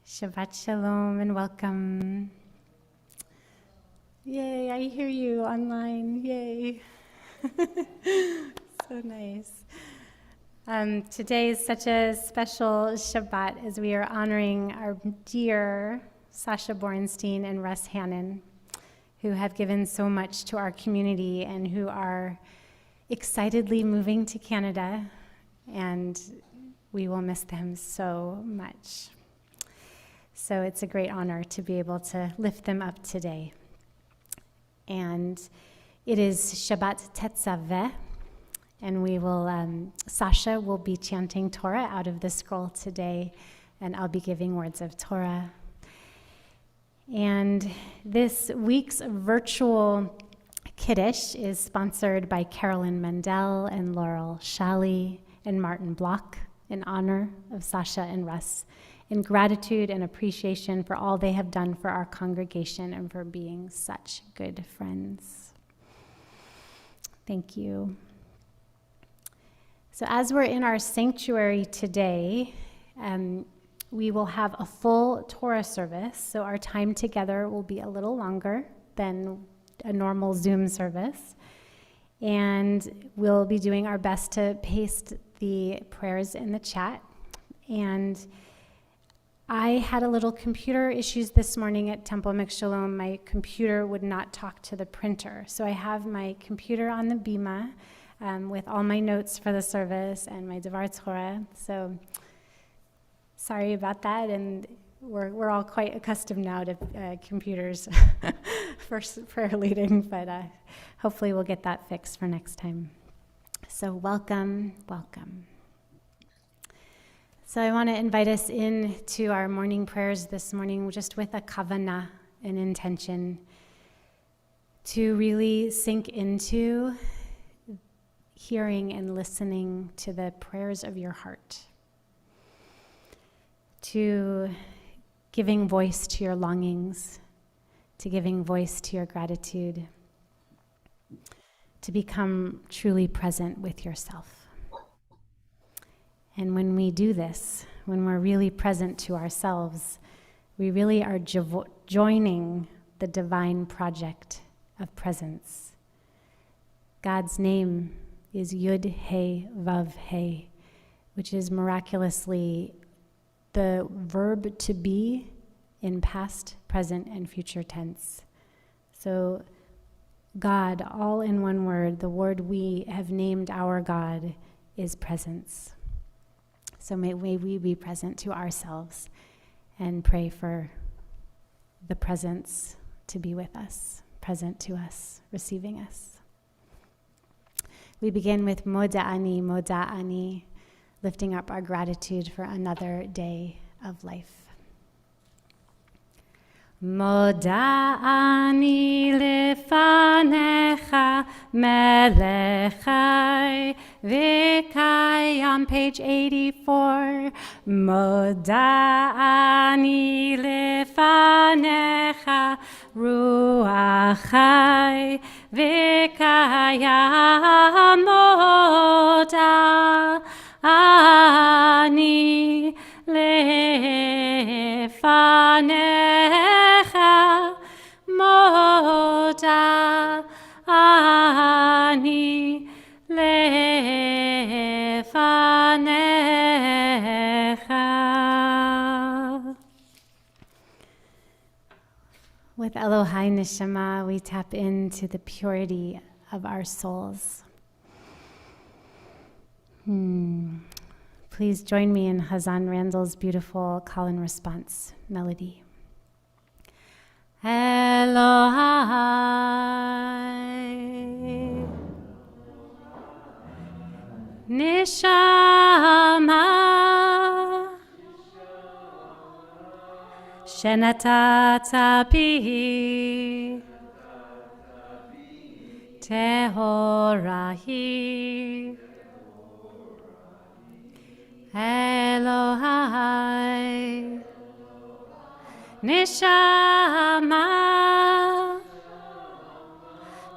Shabbat Shalom and welcome. Yay, I hear you online. Yay. So nice. Today is such a special Shabbat as we are honoring our dear Sasha Borenstein and Russ Hannon, who have given so much to our community and who are excitedly moving to Canada, and we will miss them so much. So it's a great honor to be able to lift them up today. And it is Shabbat Tetzaveh, and we will, Sasha will be chanting Torah out of the scroll today, and I'll be giving words of Torah. And this week's virtual Kiddush is sponsored by Carolyn Mendel and Laurel Shally and Martin Block in honor of Sasha and Russ, in gratitude and appreciation for all they have done for our congregation and for being such good friends. Thank you. So as we're in our sanctuary today, we will have a full Torah service, so our time together will be a little longer than a normal Zoom service. And we'll be doing our best to paste the prayers in the chat. And I had a little computer issues this morning at Temple Emek Shalom. My computer would not talk to the printer. So I have my computer on the Bima with all my notes for the service and my Devar Torah. So sorry about that. And we're all quite accustomed now to computers for prayer leading, but hopefully we'll get that fixed for next time. So welcome, welcome. So I want to invite us into our morning prayers this morning just with a kavanah, an intention to really sink into hearing and listening to the prayers of your heart, to giving voice to your longings, to giving voice to your gratitude, to become truly present with yourself. And when we do this, when we're really present to ourselves, we really are joining the divine project of presence. God's name is Yud He Vav He, which is miraculously the verb to be in past, present, and future tense. So God, all in one word, the word we have named our God is presence. So may we be present to ourselves and pray for the presence to be with us, present to us, receiving us. We begin with Moda'ani, lifting up our gratitude for another day of life. Moda'ani lefanecha melechai v'kai, on page 84. Moda'ani lefanecha ruachai v'kayam moda'ani lefanecha moda'ani lefanecha. With Elohai Neshama, we tap into the purity of our souls. Please join me in Hazan Randall's beautiful call and response melody. Elohai Neshama Shenatata Bihi Tehorahi Elohai Neshama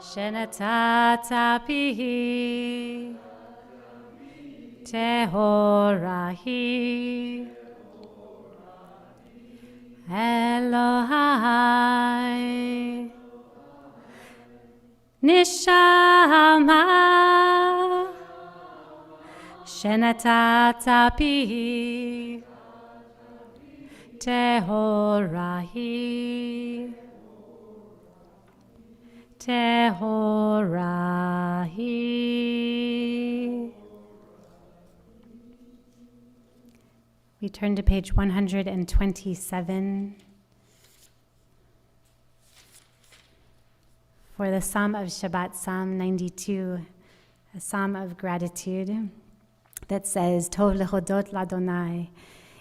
Shenatata Bihi Tehorahi Elohai Neshama Shenatata Bihi Tehorahi Tehorahi. We turn to page 127 for the Psalm of Shabbat, Psalm 92, a psalm of gratitude that says, Tov lehodot l'Adonai.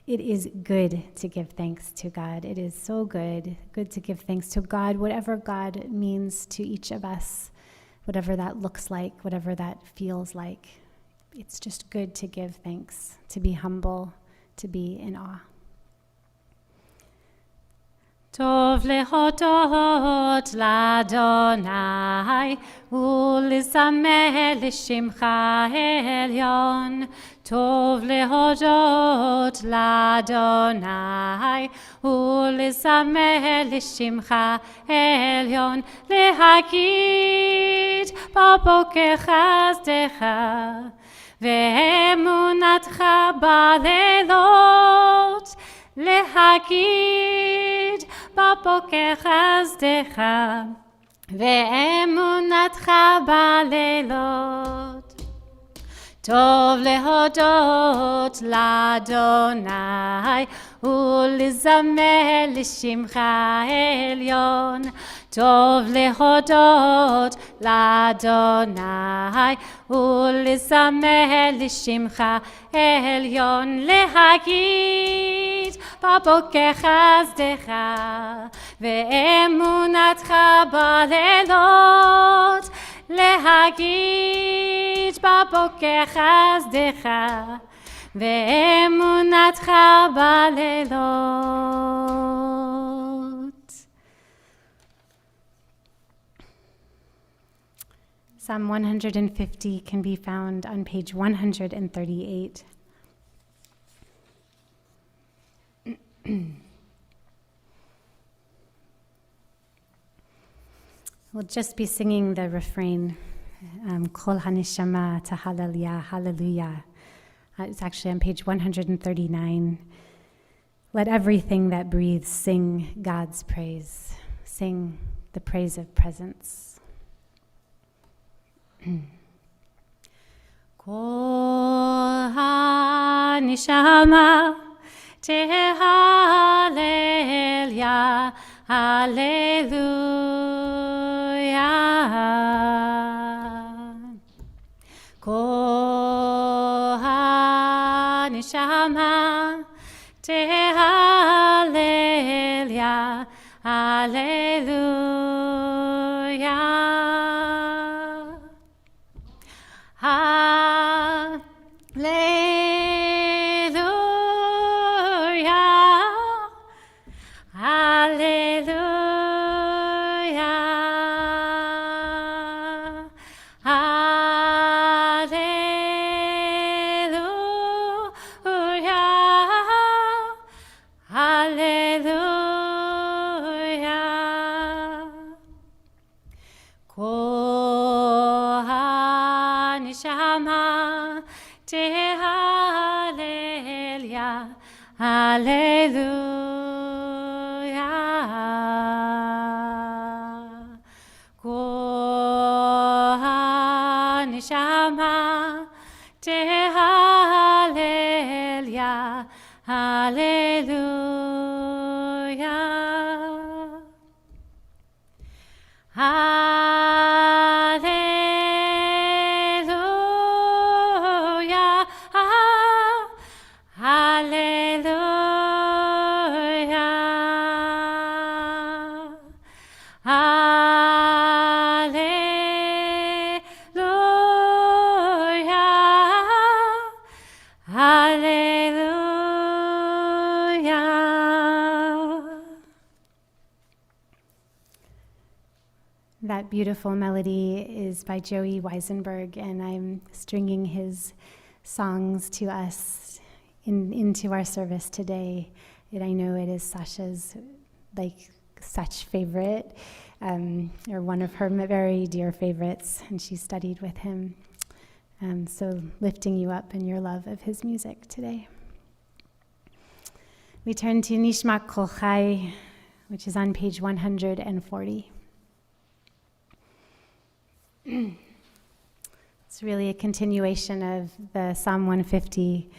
It is good to give thanks to God. It is so good to give thanks to God, whatever God means to each of us, whatever that looks like, whatever that feels like. It's just good to give thanks, to be humble, to be in awe. Tov lehodot l'Adonai u'lizamer l'shimcha elyon. Tov lehodot l'Adonai u'lizamer l'shimcha elyon. Lehagid b'boker chesdecha ve'emunatcha b'leilot. Lehagid b'boker chesdecha ve'emunatcha b'leilot. Tov lehodot l'Adonai u'lizamer l'shimcha elyon. Tov lehodot l'Adonai u'lizamer l'shimcha elyon. Lehagid b'boker chesdecha ve'emunatcha b'leilot. להגיד בבוקר חסדך ואמונתך בלילות. Psalm 150 can be found on page 138. We'll just be singing the refrain, Kol Hanishama Tahallel, Hallelujah. It's actually on page 139. Let everything that breathes sing God's praise. Sing the praise of presence. Kol Hanishama Tahallel, Hallelujah. Kol Hanishama Tahallel, Hallelujah. Hallelujah. Hallelujah. Hallelujah. Kol Hanishama Tahallel, Hallelujah. Kol Hanishama Tahallel, Hallelujah. Hallelujah. Hallelujah. Hallelujah. Hallelujah. That beautiful melody is by Joey Weisenberg, and I'm stringing his songs to us into our service today. And I know it is Sasha's such favorite, or one of her very dear favorites, and she studied with him. So lifting you up in your love of his music today. We turn to Nishmat Kol Chai, which is on page 140. It's really a continuation of the Psalm 150,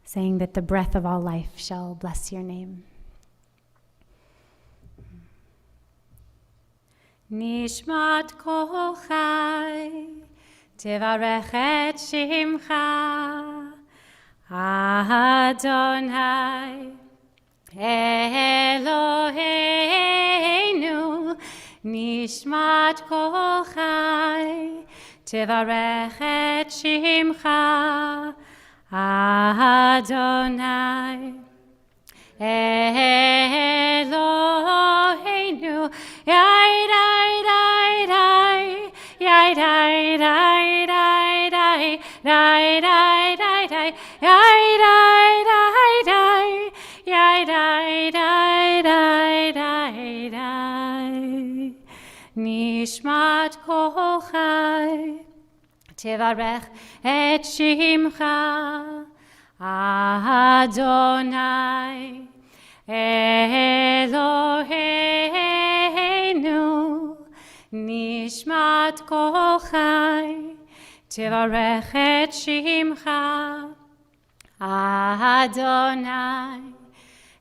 saying that the breath of all life shall bless your name. Nishmat Kol Chai, Tevarech et Shimcha, Adonai, Eloheinu. Nishmat Kol Chai, Tevarech et Shimcha, Adonai, Eloheinu. Yai dai dai dai, yai dai dai dai dai, dai dai dai dai, yai dai dai dai, yai dai dai dai dai dai. Nishmat Kol Chai, Tevarech et Shimcha, Adonai, Eloheinu. Nishmat Kol Chai, Tevarech et Shimcha, Adonai,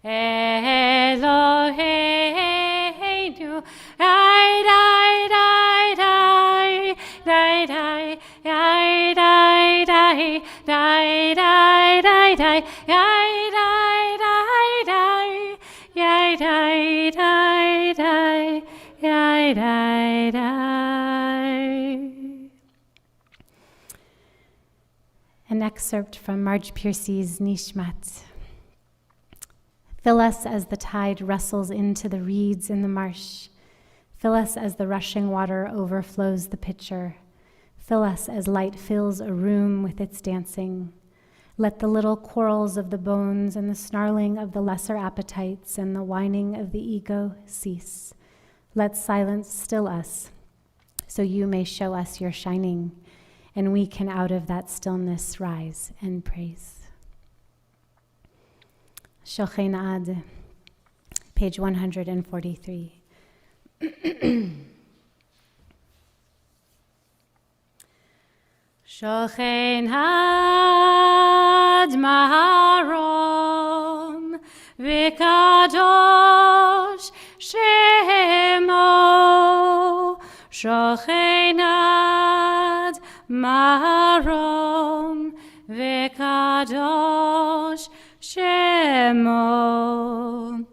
Eloheinu. Dai dai dai dai, dai dai, dai dai dai, dai dai dai dai, dai dai dai dai, dai dai dai dai, dai dai dai. An excerpt from Marge Piercy's Nishmat. Fill us as the tide wrestles into the reeds in the marsh. Fill us as the rushing water overflows the pitcher. Fill us as light fills a room with its dancing. Let the little quarrels of the bones and the snarling of the lesser appetites and the whining of the ego cease. Let silence still us, so you may show us your shining, and we can out of that stillness rise and praise. Shochen Ad, page 143. Shochen Ad Maharom V'kadosh Shemo. Shochen Ad Maharom V'kadosh Shemo.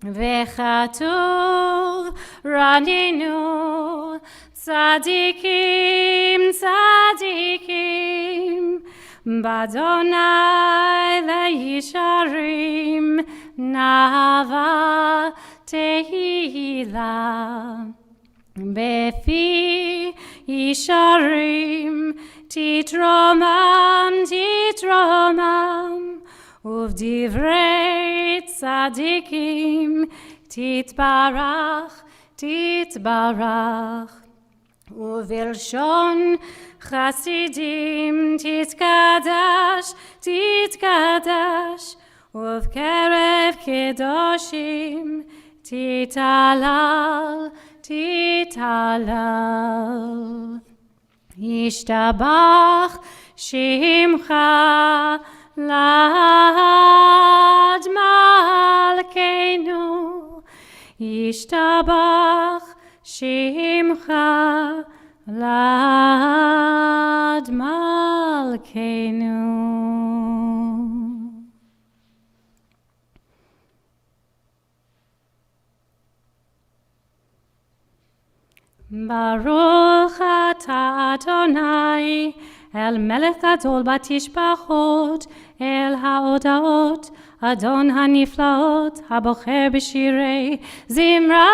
V'chatuv raninu tzadikim tzadikim b'Adonai le'yisharim nava tehila befi yisharim titromam uvdivrei tzadikim titbarach uvilshon chasidim titkadash uvkerev kedoshim titalal yishtabach shimcha lad malkeinu yishtabach shimcha lad malkeinu. Baruch atah Adonai El melech gadol batishbachot El haodaot Adon haniflaot Habocher b'shirei zimra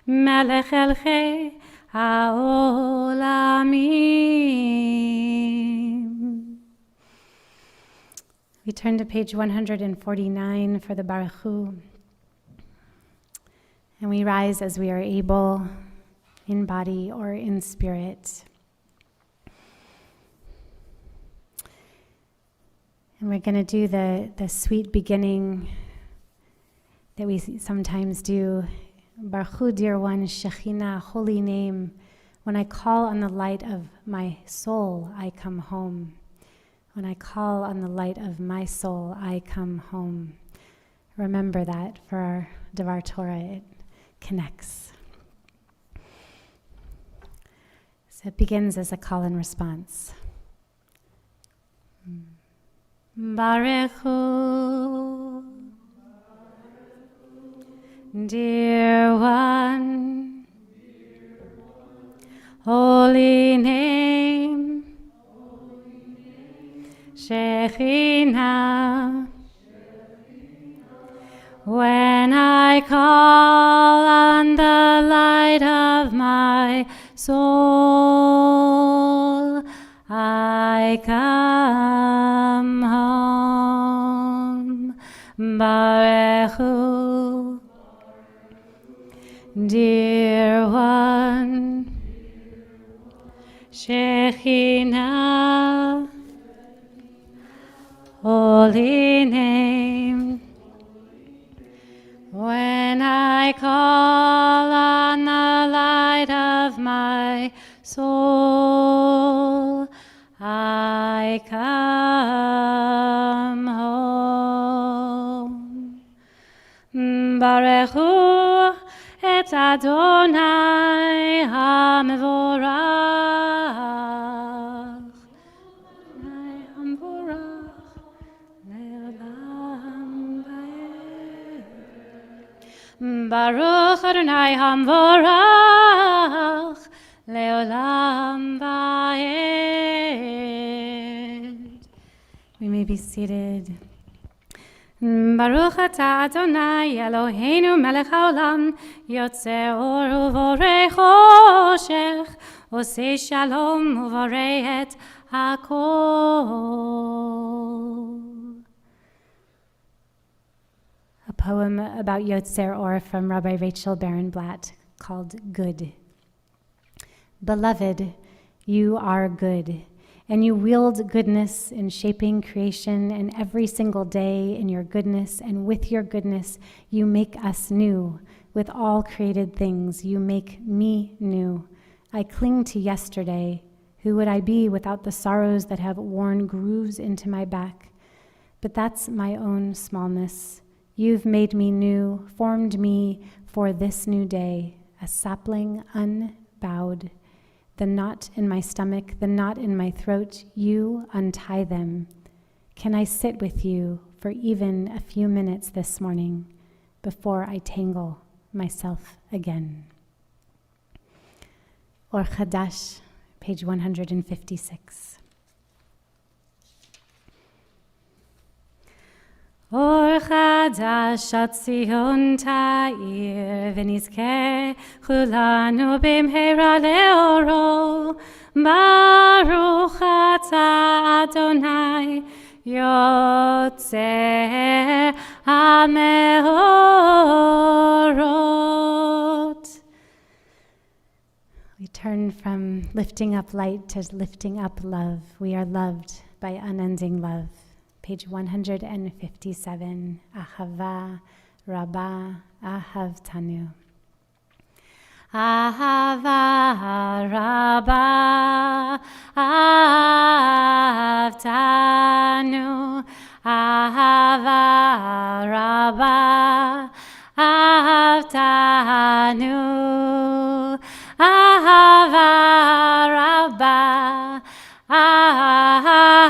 Melech elchei haolamim. We turn to page 149 for the Baruch Hu. And we rise as we are able, in body or in spirit. And we're going to do the sweet beginning that we sometimes do. Baruch Hu, dear one, Shekhinah, holy name. When I call on the light of my soul, I come home. When I call on the light of my soul, I come home. Remember that for our Devar Torah. It connects. So it begins as a call and response. Baruch Hu, dear one, holy name, Shekhinah. When I call on the light of my soul, I come home. Baruch Hu, dear one, Shekhinah, holy name. When I call on the light of my soul, I come home. Baruch Hu et Adonai HaMevorach. Adonai HaMevorach le'olam va'ed. Baruch Adonai HaMevorach le'olam va'ed. We may be seated. Baruch atah Adonai Eloheinu melech haolam, yotzei or uvorei choshech, osei shalom uvorei et hakol. A poem about Yotzer Or from Rabbi Rachel Barenblatt called Good. Beloved, you are good, and you wield goodness in shaping creation, and every single day in your goodness and with your goodness you make us new. With all created things you make me new. I cling to yesterday. Who would I be without the sorrows that have worn grooves into my back? But that's my own smallness. You've made me new, formed me for this new day, a sapling unbowed. The knot in my stomach, the knot in my throat, you untie them. Can I sit with you for even a few minutes this morning before I tangle myself again? Or Chadash, page 156. Or Chadash at Zion Ta'ir, v'nizkeh chulanu b'mheira le'oro. Baruch atah Adonai, yotzer ha'meorot. We turn from lifting up light to lifting up love. We are loved by unending love. Page 157, Ahava Rabbah Ahavtanu. Ahava Rabbah Ahavtanu. Ahava Rabbah Ahavtanu. Ahava Rabbah Ahavtanu.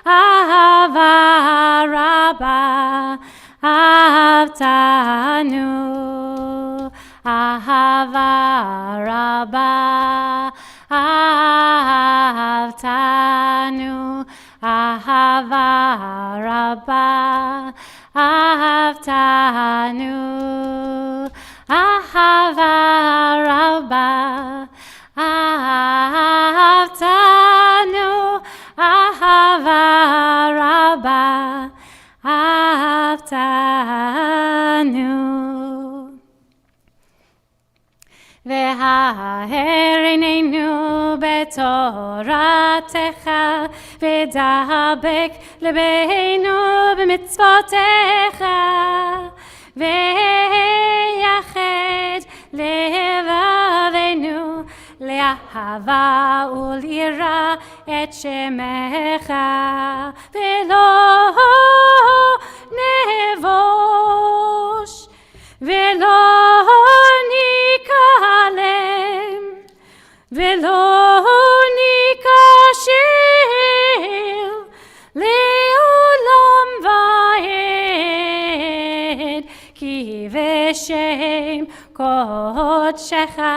Ahava Rabbah Ahavtanu. Ahava Rabbah Ahavtanu. Ahava Rabbah Ahavtanu. Ahava Rabbah Ahavtanu. Ahava Rabbah Ahavtanu. V'ha'er einenu b'toratecha, v'dabek lebeinu b'mitzvotecha, v'yached levavenu le'ahava u'l'ira et shemecha, ve'lo nevosh, ve'lo nikalem, ve'lo nikashil, le'olam va'ed, ki v'shem kodshecha,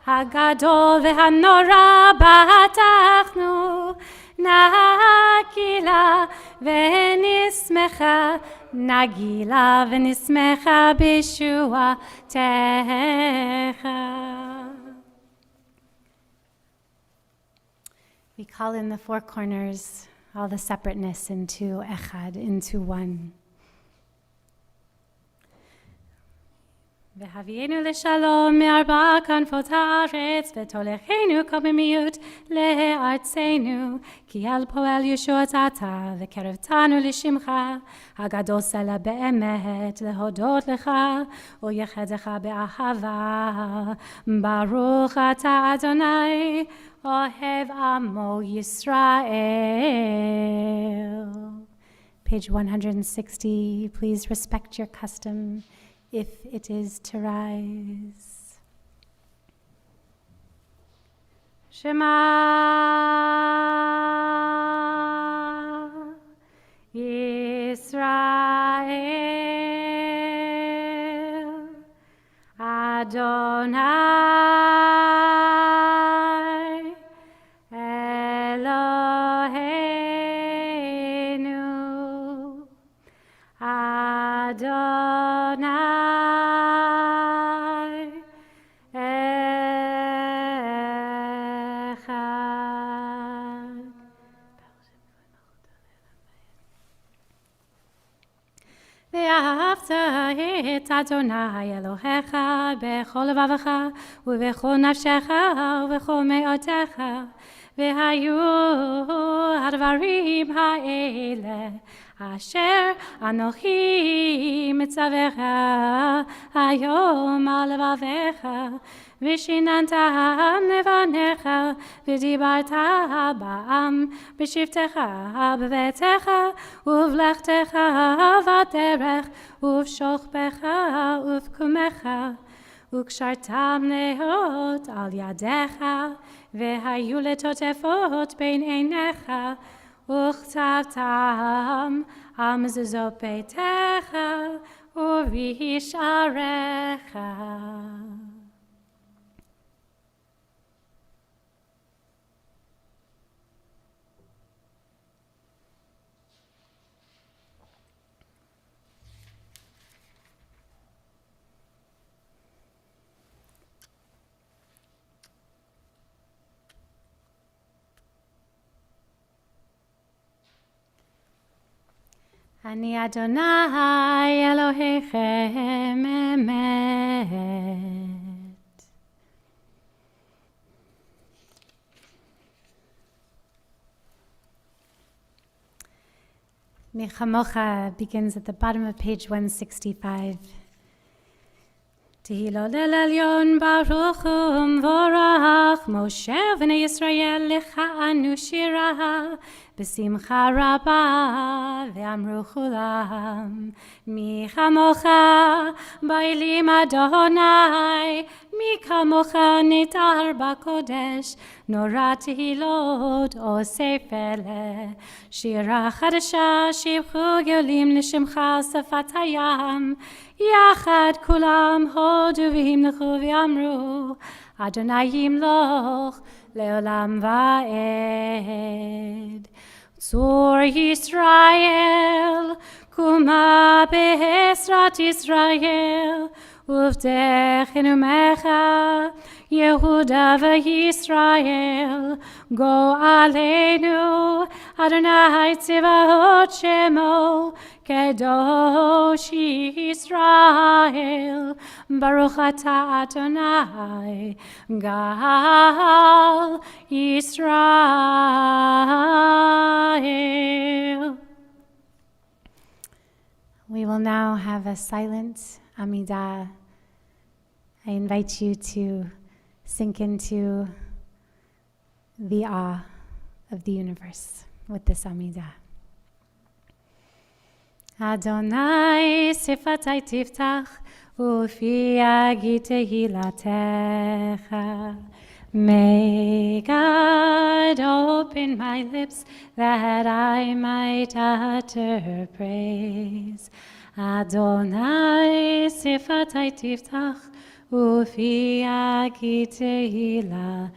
Hagadol v'hanora b'atachnu, nagila v'nismecha, nagila v'nismecha b'shuatecha. We call in the four corners, all the separateness into echad, into one. V'havienu l'shalom me'arba kanfot haaretz, v'tolechenu k'b'miut le'artzenu, ki al poel Yeshuat ata, v'kerevtanu l'shimcha, hagadol sela be'emet, lehodot lecha, u'yechedecha be'ahava, baruch ata Adonai, ohev amo Yisrael. Page 160, please respect your custom, if it is to rise. Shema Yisrael Adonai Elohim Eloheinu Adonai Echad. ואהבת את אדוני אלוהיך בכל לבבך ובכל נפשך ובכל מאודך, והיו הדברים האלה אשר אנוכי מצווך היום על לבביך, ושיננתם לבניך, ודיברת בעם בשבתך בביתך ובלכתך בדרך ובשוכבך ובקומך, וקשרתם להיות על ידיך, והיו לטוטפות בין עיניך, וכתבתם על מזוזות ביתך ובשעריך. אני אדוני אלוהיכם אמת. Mi Chamocha begins at the bottom of page 165. Tehillah Elyon Baruch Umvorach Moshe v'nei Yisrael l'cha'anu shirah b'simcha rabah ve'amru chulam mi chamocha ba'elim Adonai mi kamocha nitar b'kodesh nora tehilot osef eleh shira chadasha shivchu yolim l'shimcha safat hayam יחד כולם הודו והמלכו ואמרו אדוני ימלוך לעולם ועד. צור ישראל קומה בעזרת ישראל ובדך נאומך יהודה וישראל גואלנו אדוני צבאות שמו קדוש ישראל ברוך אתה אדוני גאל ישראל. We will now have a silent Amidah. I invite you to sink into the awe of the universe with this Amidah. Adonai sifatai tiftach ufi yagi tehilatecha. May God open my lips that I might utter praise. Adonai sifatai tiftach ufi yagi tehilatecha.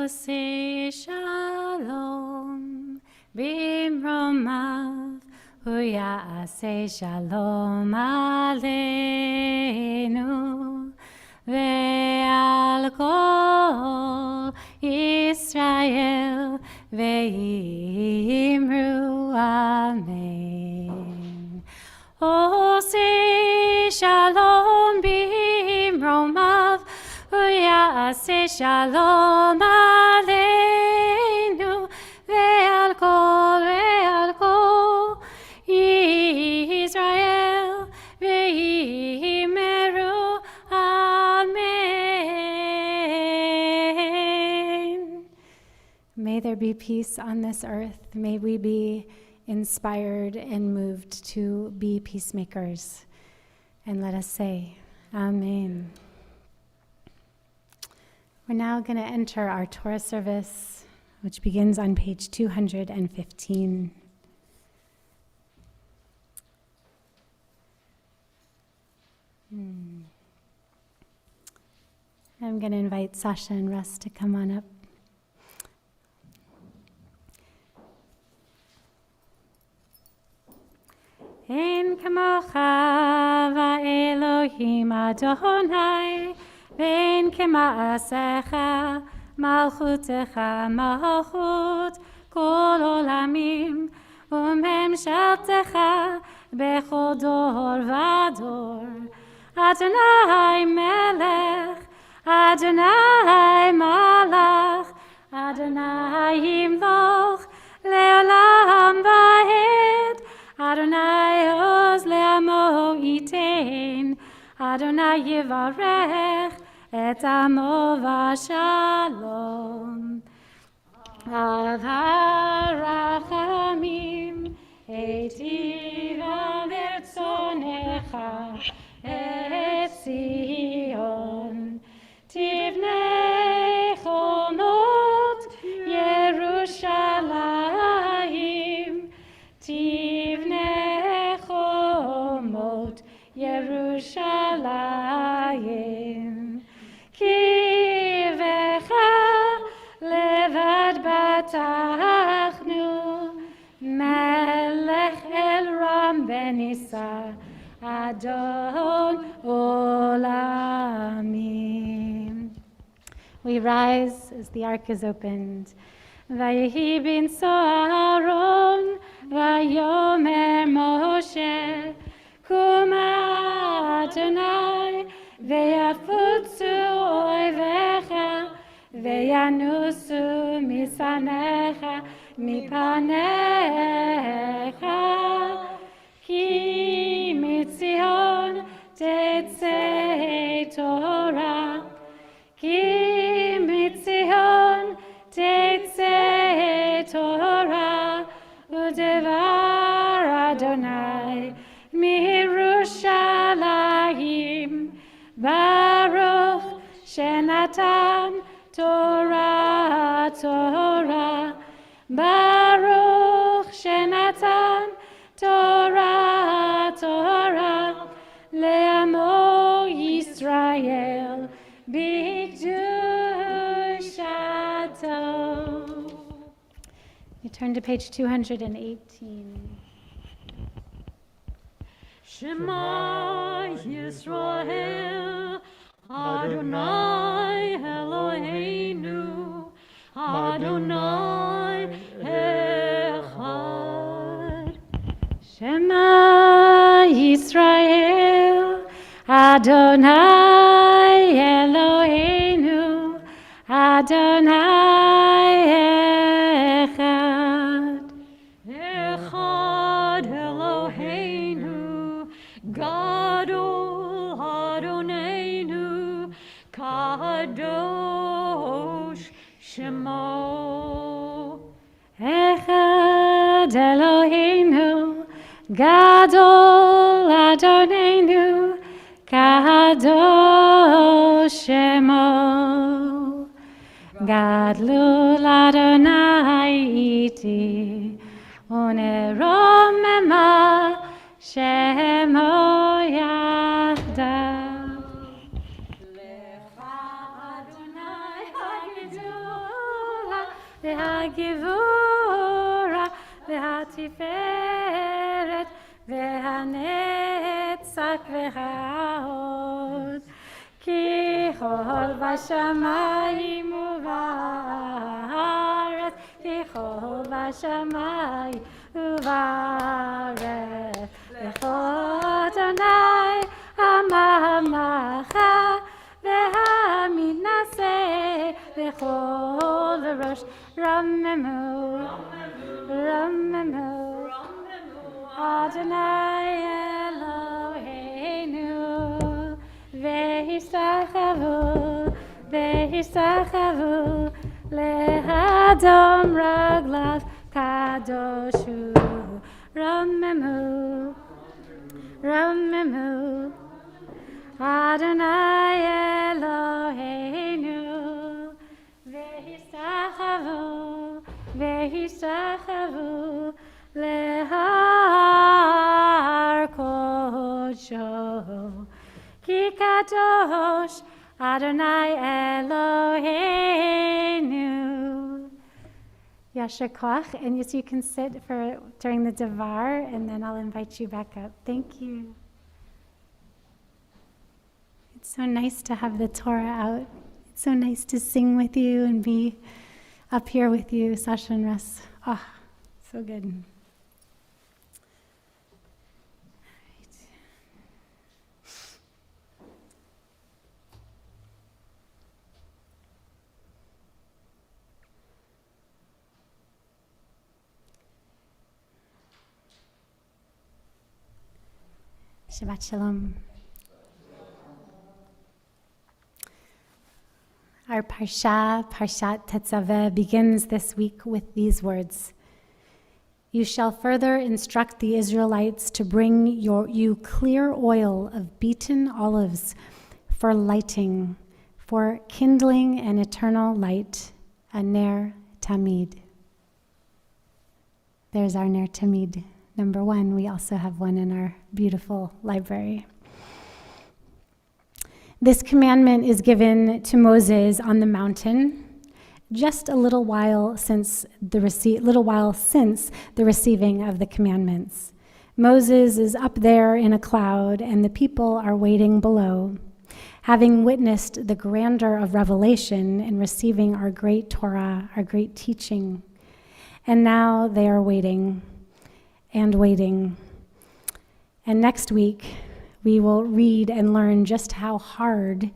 Ose shalom bimromav hu ya'aseh shalom aleinu ve'al kol Yisrael ve'imru amen. Ose shalom bimromav hu ya'aseh shalom aleinu ve'al kol Yisrael ve'imru amen. May there be peace on this earth. May we be inspired and moved to be peacemakers. And let us say, Amen. We're now going to enter our Torah service, which begins on page 215. I'm going to invite Sasha and Russ to come on up. Ein kamocha va'Elohim Adonai, ve'ein kema'asecha malchutecha malchut kol olamim, u'memshaltecha bechol dor v'dor. Adonai melech, Adonai malach, Adonai yimloch le'olam va'ed. Adonai oz le'amo itein, Adonai yivarech et amo v'shalom. Av harachamim etiva vertzonecha et Zion, tivnei chomot Yerushalayim, tivnei chomot Yerushalayim. Kivecha levad batachnu, melech el ram benisa, Adon olamim. We rise as the ark is opened. Vayehi bin Aaron, vayomer Moshe, Kuma Adonai, veyafutzu oivecha, veyanusu misanecha, mipanecha, ki mitzion tetzei Torah, ki mitzion tetzei Torah, udevar Adonai miYerushalayim, Baruch shenatan Torah, Baruch shenatan Torah, le'amo Yisrael b'kedushato. You turn to page 218. Shema Yisrael, Adonai Eloheinu, Adonai Echad. Shema Yisrael, Adonai Eloheinu, Adonai Echad. Echad Eloheinu, Gadol Adonenu, Kadosh Shemo. Echad Eloheinu, Gadol Adonenu, Kadosh Shemo. Gadlul Adonai iti, uneromema Shemo yachdav. Lecha Adonai hagedu והגבורה והתפארת והנצח וההוד. כי כל בשמיים ובארץ, כי כל בשמיים ובארץ, לך אדוני הממלכה והמתנשא בכל ראש. רוממו, רוממו, אדוני אלוהינו, והשתחוו, והשתחוו לאדום רגליו קדוש הוא. רוממו, רוממו, אדוני אלוהינו, והשתחוו, והשתחוו להר קודשו. כי קדוש אדוני אלוהינו. Yasher koach, and yes, you can sit for during the Devar, and then I'll invite you back up. Thank you. It's so nice to have the Torah out. It's so nice to sing with you and be up here with you, Sasha and Russ. Ah, so good. Shabbat Shalom. Our Parshat Tetzaveh, begins this week with these words. You shall further instruct the Israelites to bring you clear oil of beaten olives for lighting, for kindling an eternal light, a ner tamid. There's our ner tamid. Number one, we also have one in our beautiful library. This commandment is given to Moses on the mountain, just a little while since the receiving of the commandments. Moses is up there in a cloud, and the people are waiting below, having witnessed the grandeur of revelation and receiving our great Torah, our great teaching. And now they are waiting and waiting. And next week, we will read and learn just how hard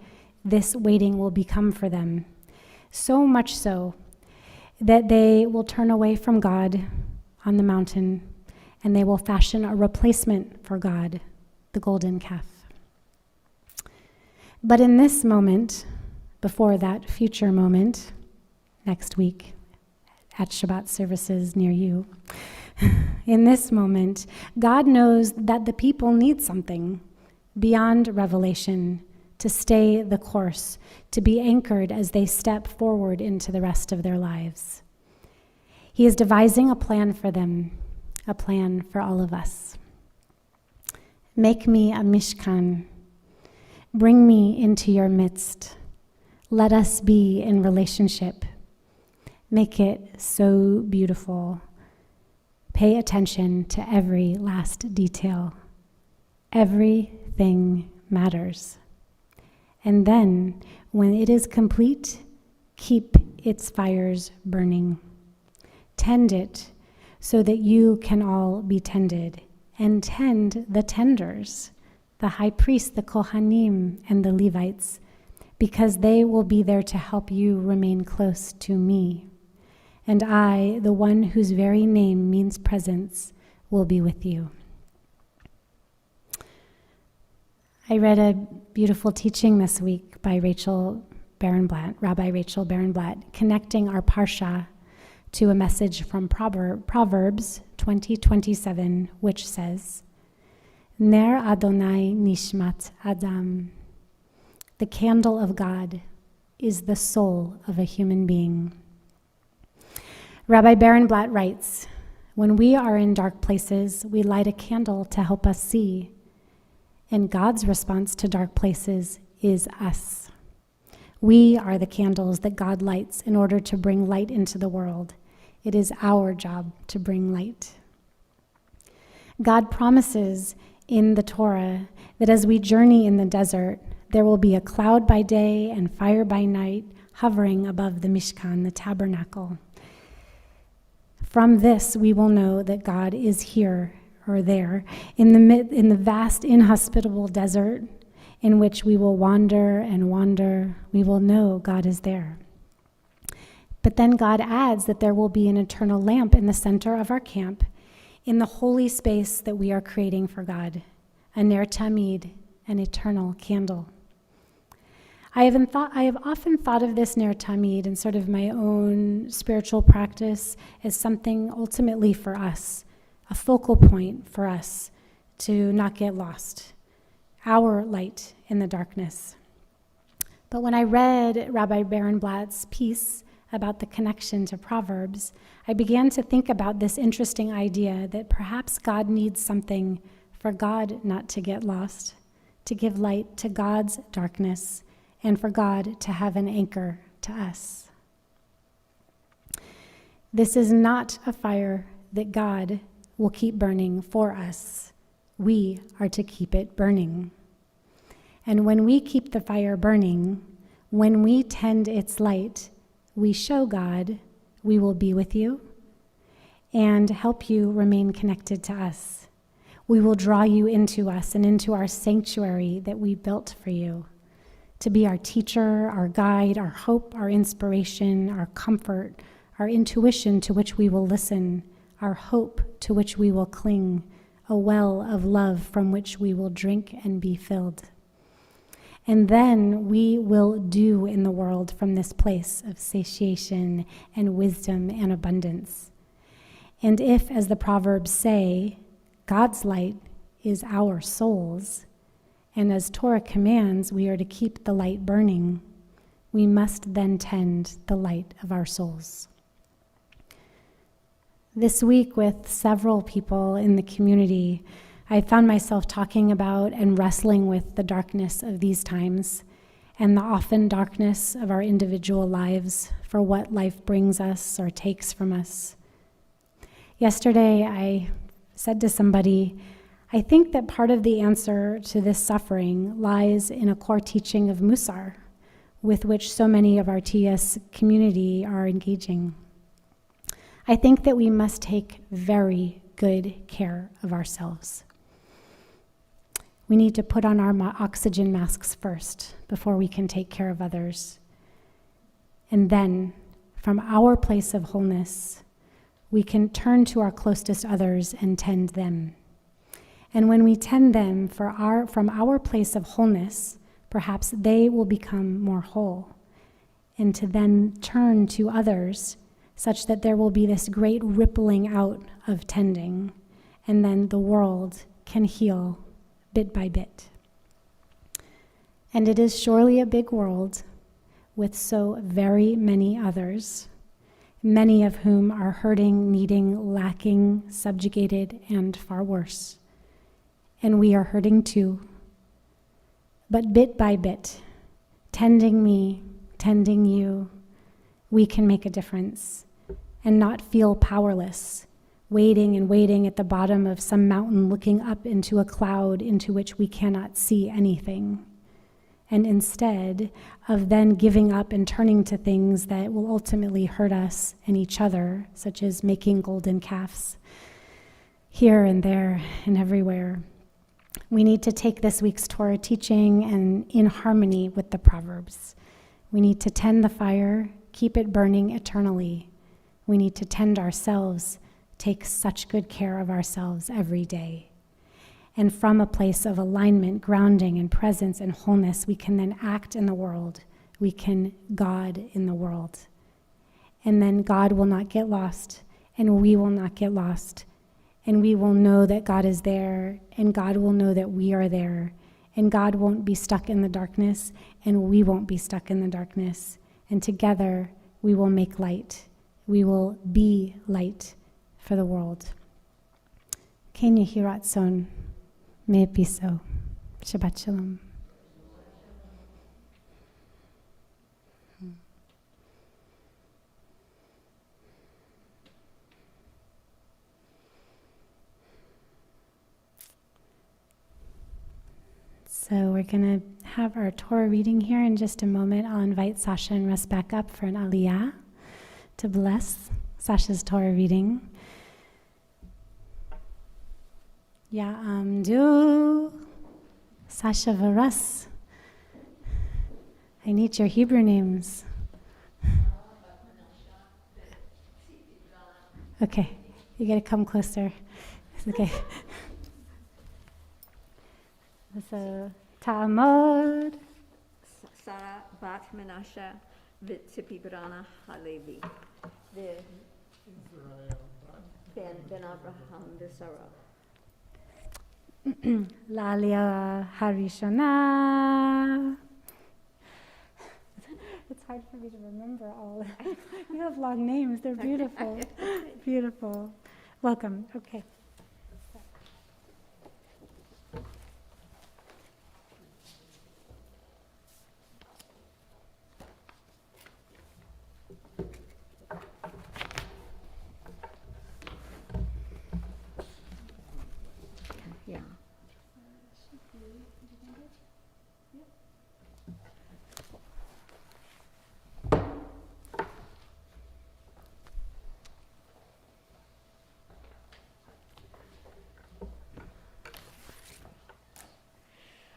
this waiting will become for them. So much so that they will turn away from God on the mountain, and they will fashion a replacement for God, the golden calf. But in this moment, before that future moment, next week at Shabbat services near you, in this moment, God knows that the people need something beyond revelation to stay the course, to be anchored as they step forward into the rest of their lives. He is devising a plan for them, a plan for all of us. Make me a mishkan. Bring me into your midst. Let us be in relationship. Make it so beautiful. Pay attention to every last detail. Everything matters. And then, when it is complete, keep its fires burning. Tend it so that you can all be tended. And tend the tenders, the high priest, the Kohanim, and the Levites, because they will be there to help you remain close to me. And I, the one whose very name means presence, will be with you. I read a beautiful teaching this week by Rabbi Rachel Barenblatt, connecting our Parsha to a message from Proverbs 20:27, which says, Ner Adonai Nishmat Adam. The candle of God is the soul of a human being. Rabbi Barenblatt writes, when we are in dark places, we light a candle to help us see. And God's response to dark places is us. We are the candles that God lights in order to bring light into the world. It is our job to bring light. God promises in the Torah that as we journey in the desert, there will be a cloud by day and fire by night hovering above the Mishkan, the tabernacle. From this, we will know that God is here or there in the vast, inhospitable desert in which we will wander and wander. We will know God is there. But then God adds that there will be an eternal lamp in the center of our camp, in the holy space that we are creating for God, a ner tamid, an eternal candle. I have often thought of this ner tamid and sort of my own spiritual practice as something ultimately for us, a focal point for us to not get lost, our light in the darkness. But when I read Rabbi Barenblatt's piece about the connection to Proverbs, I began to think about this interesting idea that perhaps God needs something for God not to get lost, to give light to God's darkness, and for God to have an anchor to us. This is not a fire that God will keep burning for us. We are to keep it burning. And when we keep the fire burning, when we tend its light, we show God we will be with you and help you remain connected to us. We will draw you into us and into our sanctuary that we built for you, to be our teacher, our guide, our hope, our inspiration, our comfort, our intuition to which we will listen, our hope to which we will cling, a well of love from which we will drink and be filled. And then we will do in the world from this place of satiation and wisdom and abundance. And if, as the Proverbs say, God's light is our souls, and as Torah commands, we are to keep the light burning, we must then tend the light of our souls. This week, with several people in the community, I found myself talking about and wrestling with the darkness of these times and the often darkness of our individual lives for what life brings us or takes from us. Yesterday, I said to somebody, I think that part of the answer to this suffering lies in a core teaching of Musar, with which so many of our TS community are engaging. I think that we must take very good care of ourselves. We need to put on our oxygen masks first before we can take care of others. And then, from our place of wholeness, we can turn to our closest others and tend them. And when we tend them from our place of wholeness, perhaps they will become more whole. And to then turn to others such that there will be this great rippling out of tending, and then the world can heal bit by bit. And it is surely a big world with so very many others, many of whom are hurting, needing, lacking, subjugated, and far worse. And we are hurting too. But bit by bit, tending me, tending you, we can make a difference and not feel powerless, waiting and waiting at the bottom of some mountain, looking up into a cloud into which we cannot see anything. And instead of then giving up and turning to things that will ultimately hurt us and each other, such as making golden calves here and there and everywhere, we need to take this week's Torah teaching and in harmony with the Proverbs. We need to tend the fire, keep it burning eternally. We need to tend ourselves, take such good care of ourselves every day. And from a place of alignment, grounding, and presence and wholeness, we can then act in the world. We can God in the world. And then God will not get lost, and we will not get lost. And we will know that God is there, and God will know that we are there. And God won't be stuck in the darkness, and we won't be stuck in the darkness. And together, we will make light. We will be light for the world. Ken Yehi Ratzon. May it be so. Shabbat Shalom. So we're going to have our Torah reading here in just a moment. I'll invite Sasha and Russ back up for an aliyah to bless Sasha's Torah reading. Ya'amdu, Sasha Varas. I need your Hebrew names. Okay, you gotta come closer. Okay. So, Ta'amod. Sarah Bat Menashe Vitzipi Brana Halevi. Ben Abraham Bisara. La'aliyah Harishana. It's hard for me to remember all. You have long names. They're beautiful. Beautiful. Welcome. Okay. Yeah.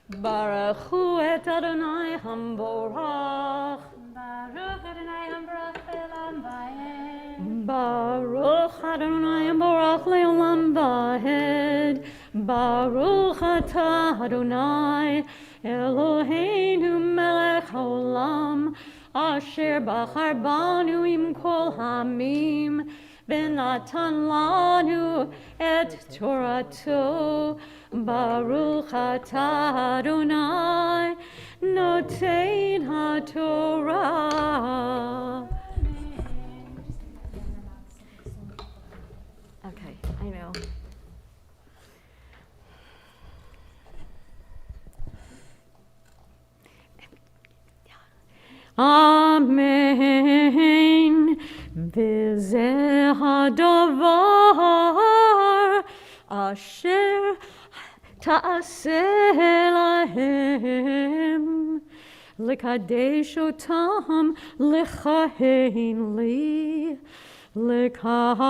Baruch hu et Adonai hamborach. Baruch Adonai Hambarach Le'olam Va'ed. Baruch Adonai hamborach le'olam va'ed. Baruch atah Adonai Eloheinu melech haolam asher bachar banu im kol hamim v'natan lanu et Torato. Baruch atah Adonai noten haTorah. Okay, I know. Amen. V'zeh hadavar asher ta'aseh lahem lekadesh otam lechahen li lekach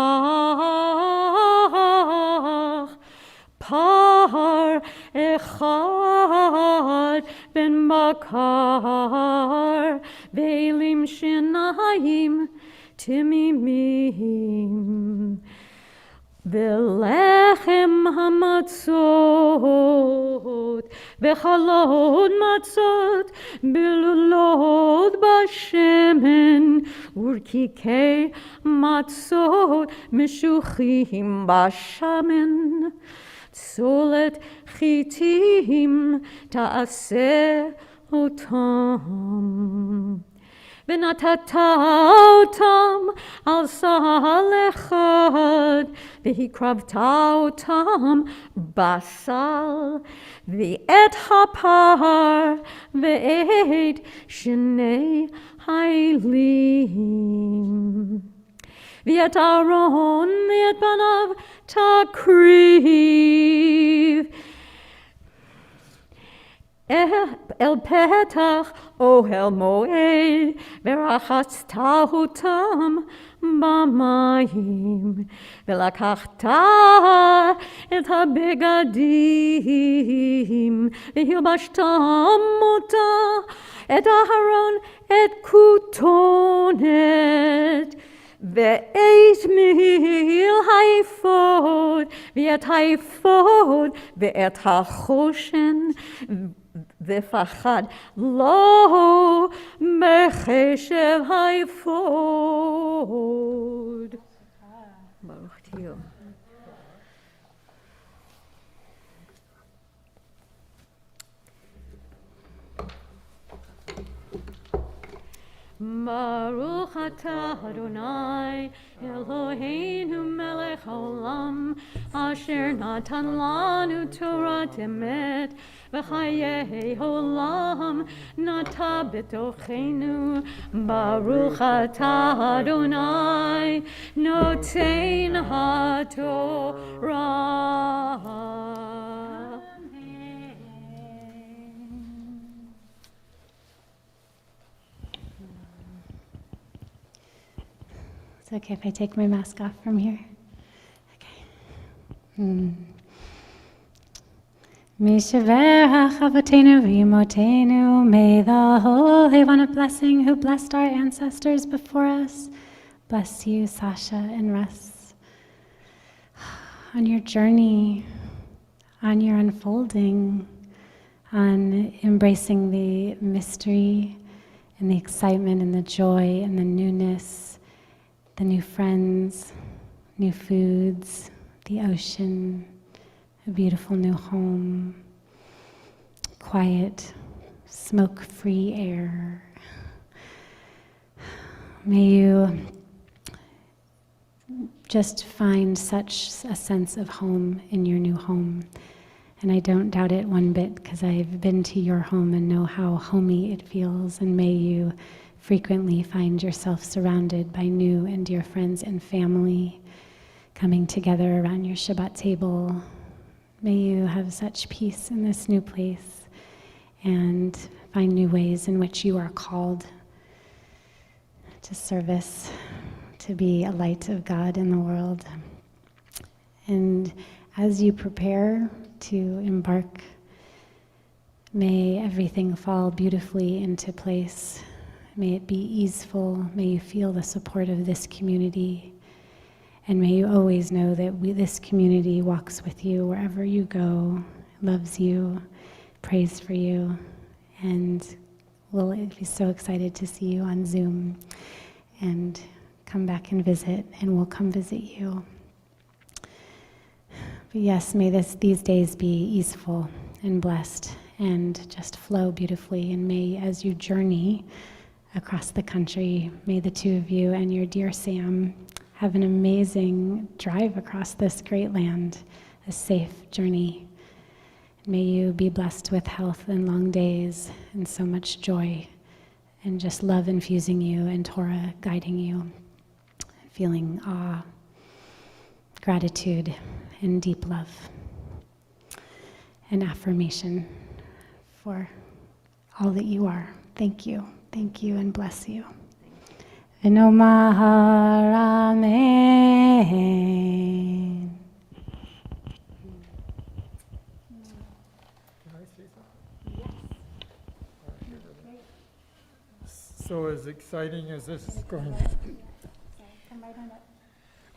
par echad ben bakar ve'elim shenayim timimim ve'lechem hamatzot ve'chalot matzot belulot bashemen urkikei matzot meshuchim bashamen tzolet chitim ta'aseh otam ונתתה אותם על סל אחד, והקרבת אותם בסל, ואת הפר ואת שני האלים. ואת אהרון ואת בניו תקריב אל פתח אוהל מועד, ורחצת אותם במים, ולקחת את הבגדים, והלבשתם אותה, את אהרון, את כותונת, ואת מעיל האפוד, ואת האפוד, ואת החושן, ופחד לא מחשב האפוד. ברוך תהיו. Baruch atah Adonai Eloheinu melech haolam asher natan lanu Torah emet v'chayei olam nata betochenu. Baruch atah Adonai noten haTorah. It's okay if I take my mask off from here? Okay. Mishaverach Avotenu V'Imotenu, may the Holy One of Blessing who blessed our ancestors before us, bless you, Sasha and Russ, on your journey, on your unfolding, on embracing the mystery and the excitement and the joy and the newness, the new friends, new foods, the ocean, a beautiful new home, quiet, smoke-free air. May you just find such a sense of home in your new home. And I don't doubt it one bit, because I've been to your home and know how homey it feels. And may you frequently find yourself surrounded by new and dear friends and family coming together around your Shabbat table. May you have such peace in this new place and find new ways in which you are called to service, to be a light of God in the world. And as you prepare to embark, may everything fall beautifully into place. May it be easeful. May you feel the support of this community. And may you always know that this community walks with you wherever you go, loves you, prays for you, and we'll be so excited to see you on Zoom. And come back and visit, and we'll come visit you. But yes, may these days be easeful and blessed and just flow beautifully. And may, as you journey across the country, may the two of you and your dear Sam have an amazing drive across this great land, a safe journey. May you be blessed with health and long days and so much joy and just love infusing you and Torah guiding you, feeling awe, gratitude, and deep love and affirmation for all that you are. Thank you, and bless you. V'nomar amen. So as exciting as this is going,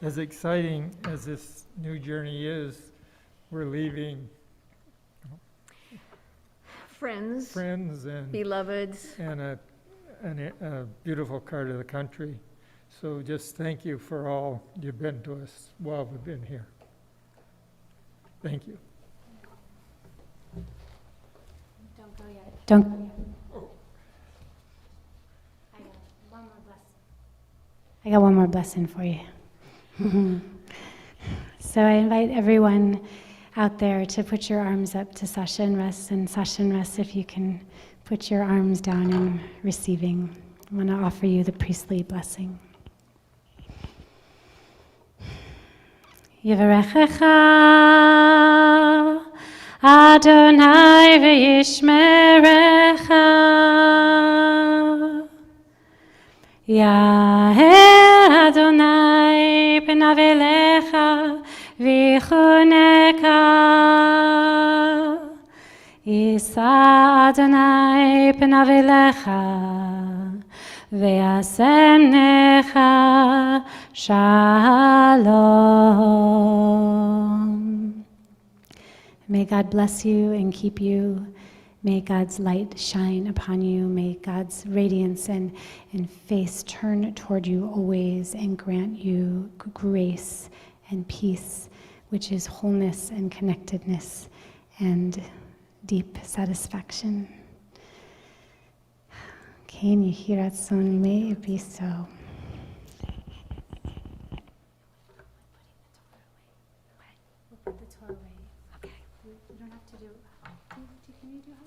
as exciting as this new journey is, we're leaving Friends, and beloveds, a beautiful part of the country. So just thank you for all you've been to us while we've been here. Thank you. Don't go yet. Don't go yet. I got one more blessing for you. So I invite everyone out there to put your arms up to Sasha and Russ, if you can put your arms down in receiving. I want to offer you the priestly blessing. Yivarechecha Adonai v'yishmerecha Ya'er Adonai p'nav elecha v'chuneka Yisa Adonai p'nav elecha ve'asem necha shalom. May God bless you and keep you. May God's light shine upon you. May God's radiance and face turn toward you always and grant you grace and peace, which is wholeness and connectedness and deep satisfaction. Ken Yehirat Son, may it be so. We'll put the Torah away. Okay. We don't have to do. Can you do it?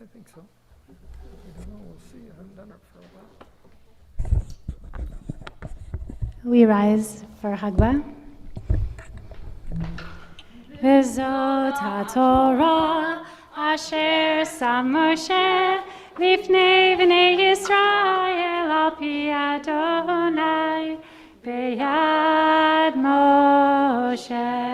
I think so. I don't know. We'll see. I haven't done it for a while. We rise for Hagba. V'zot HaTorah asher sam Moshe lifnei bnei Yisrael al pi Adonai Beyad Moshe.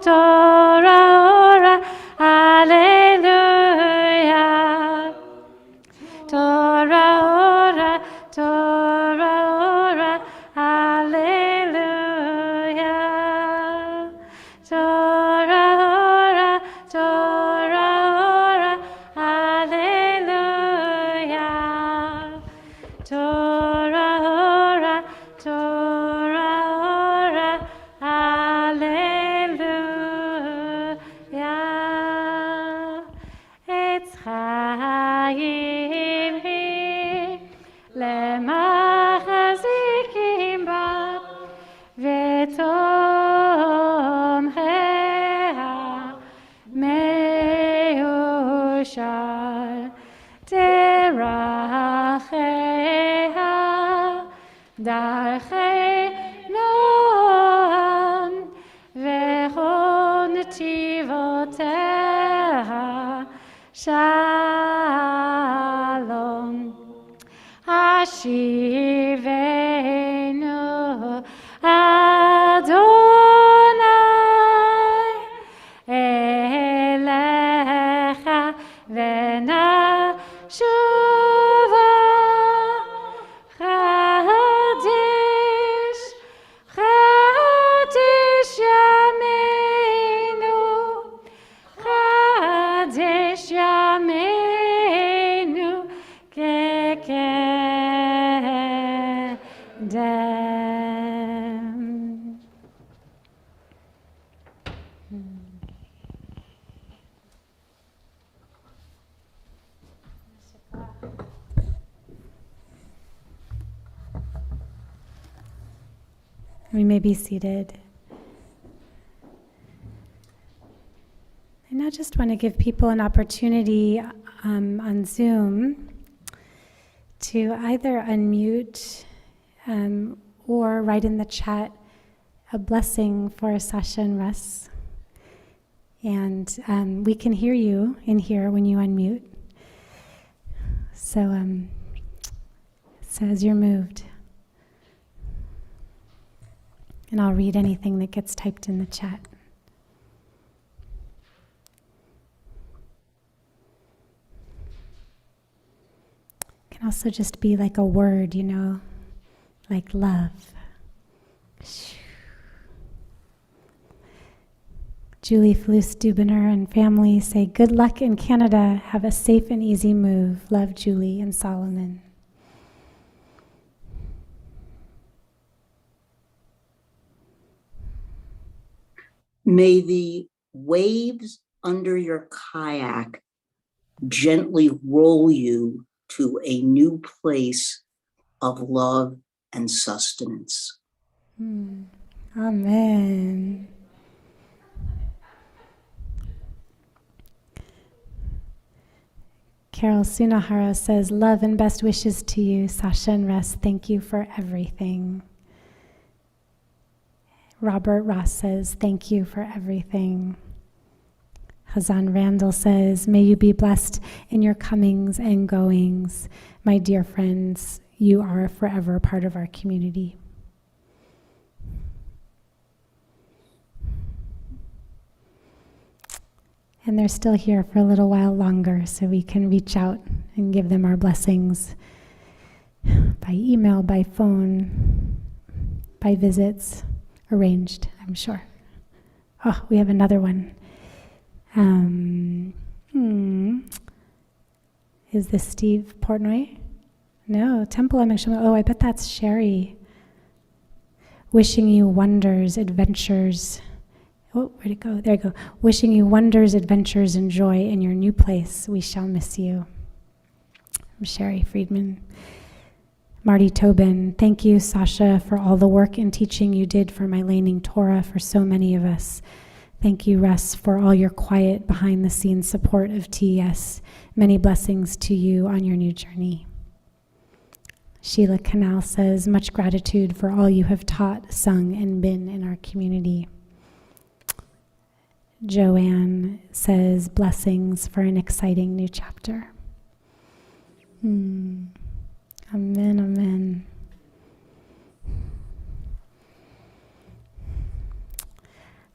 Torah, hallelujah. Torah, Torah, hallelujah. Torah, Torah, hallelujah. Torah, Torah, hallelujah. It's Chaim hi lemachazikim ba v'tomcheha meushal teracheha darchei noam v'chon tivoteha Shalom, Hashivenu Adonai Elecha v'nashuva Chadish, Chadish Yameinu Chadish Yameinu Kekedem. We may be seated. I now just want to give people an opportunity on Zoom to either unmute or write in the chat a blessing for Sasha and Russ. And we can hear you in here when you unmute. So as you're moved. And I'll read anything that gets typed in the chat. It can also just be like a word, like love. Julie Flus-Dubiner and family say, good luck in Canada. Have a safe and easy move. Love, Julie and Solomon. May the waves under your kayak gently roll you to a new place of love and sustenance. Amen. Carol Sunahara says, love and best wishes to you, Sasha and Russ. Thank you for everything. Robert Ross says, thank you for everything. Hazan Randall says, may you be blessed in your comings and goings. My dear friends, you are forever a part of our community. And they're still here for a little while longer, so we can reach out and give them our blessings by email, by phone, by visits. Arranged, I'm sure. Oh, we have another one. Is this Steve Portnoy? No, Temple Emek. Oh, I bet that's Sherry. Wishing you wonders, adventures. Oh, where'd it go? There you go. Wishing you wonders, adventures, and joy in your new place. We shall miss you. I'm Sherry Friedman. Marty Tobin, thank you, Sasha, for all the work and teaching you did for my laning Torah for so many of us. Thank you, Russ, for all your quiet, behind-the-scenes support of TES. Many blessings to you on your new journey. Sheila Canal says, much gratitude for all you have taught, sung, and been in our community. Joanne says, blessings for an exciting new chapter. Amen, amen.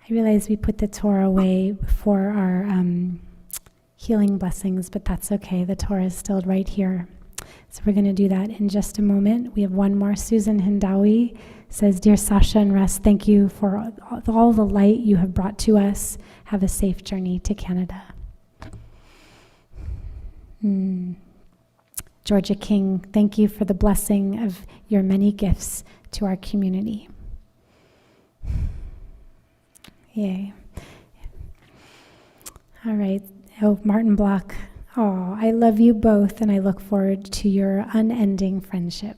I realize we put the Torah away before our healing blessings, but that's okay. The Torah is still right here. So we're going to do that in just a moment. We have one more. Susan Hindawi says, Dear Sasha and Russ, thank you for all the light you have brought to us. Have a safe journey to Canada. Georgia King, thank you for the blessing of your many gifts to our community. Yay. All right. Oh, Martin Block. Oh, I love you both, and I look forward to your unending friendship.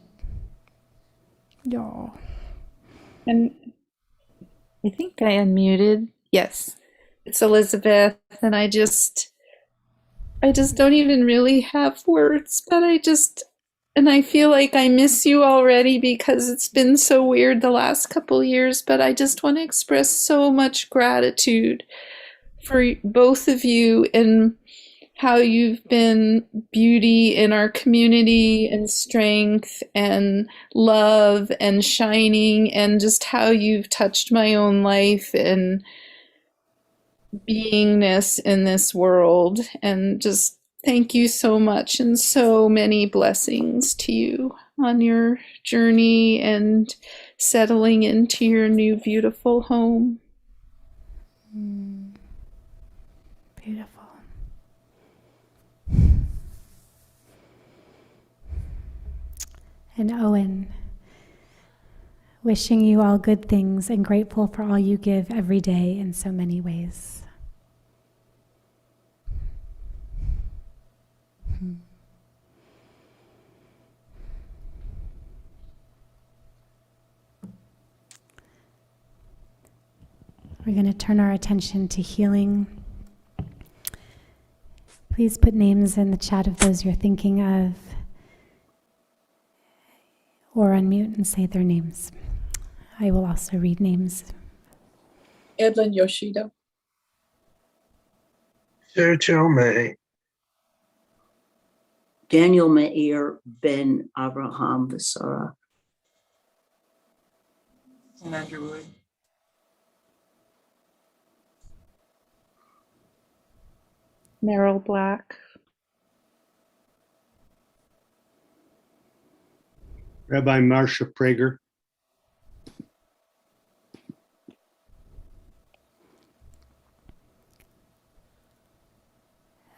Oh. And I think I unmuted. Yes, it's Elizabeth, and I just don't even really have words, but and I feel like I miss you already because it's been so weird the last couple years, but I just want to express so much gratitude for both of you and how you've been beauty in our community and strength and love and shining, and just how you've touched my own life and beingness in this world. And just thank you so much, and so many blessings to you on your journey and settling into your new beautiful home. Beautiful. And Owen, wishing you all good things and grateful for all you give every day in so many ways. We're going to turn our attention to healing. Please put names in the chat of those you're thinking of, or unmute and say their names. I will also read names. Edlin Yoshida. Sergio May. Daniel Meir ben Abraham Visara. Andrew Wood. Meryl Black. Rabbi Marsha Prager.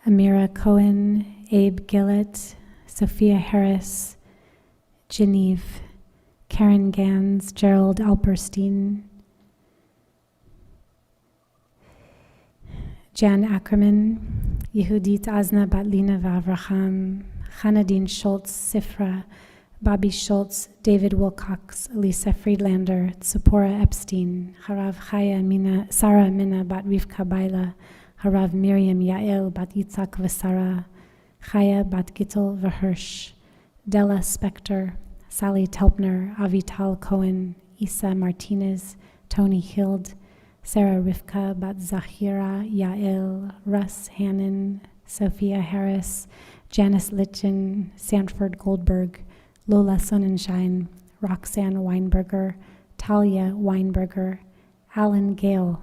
Amira Cohen, Abe Gillett, Sophia Harris, Genevieve, Karen Gans, Gerald Alperstein, Jan Ackerman, Yehudit Azna Batlina Vavraham, Hanadine Schultz, Sifra, Bobby Schultz, David Wilcox, Elisa Friedlander, Tzipora Epstein, Harav Chaya Mina, Sarah Mina Bat Rivka Baila, Harav Miriam Yael Bat Yitzhak Vasara, Chaya Bat Gittel Vahersh, Della Spector, Sally Telpner, Avital Cohen, Isa Martinez, Tony Hild, Sarah Rivka Bat Zahira Yael, Russ Hannon, Sophia Harris, Janice Litchin, Sanford Goldberg, Lola Sonnenschein, Roxanne Weinberger, Talia Weinberger, Alan Gale,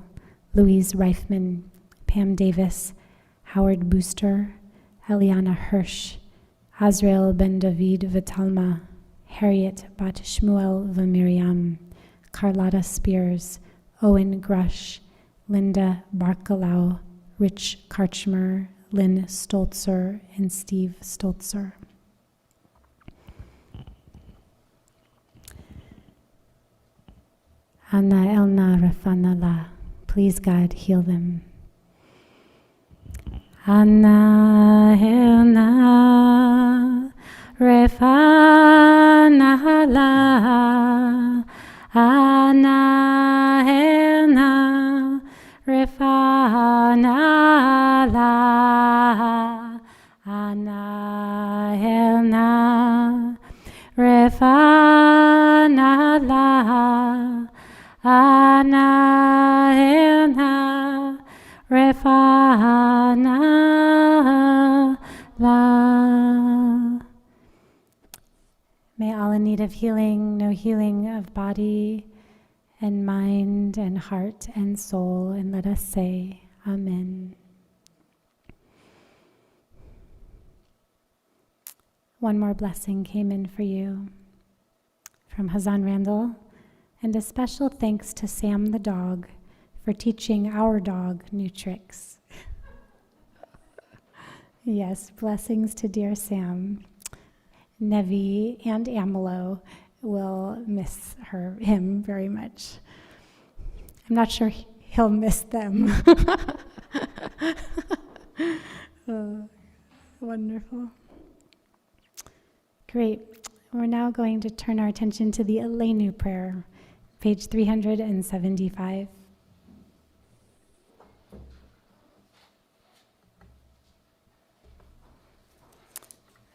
Louise Reifman, Pam Davis, Howard Booster, Eliana Hirsch, Azrael Ben David Vitalma, Harriet Bat Shmuel Vamiriam, Carlotta Spears, Owen Grush, Linda Barkalau, Rich Karchmer, Lynn Stoltzer, and Steve Stoltzer. Anna Elna Rafanala, please God heal them. Anna Elna Rafanala, Anna Elna Rafanala, Anna Elna Rafanala. Refana Ana Elna Refana La. May all in need of healing know healing of body and mind and heart and soul, and let us say Amen. One more blessing came in for you from Hazan Randall, and a special thanks to Sam the dog for teaching our dog new tricks. Yes, blessings to dear Sam. Nevi and Amalo will miss him very much. I'm not sure he'll miss them. Oh, wonderful. Great. We're now going to turn our attention to the Elenu prayer, page 375.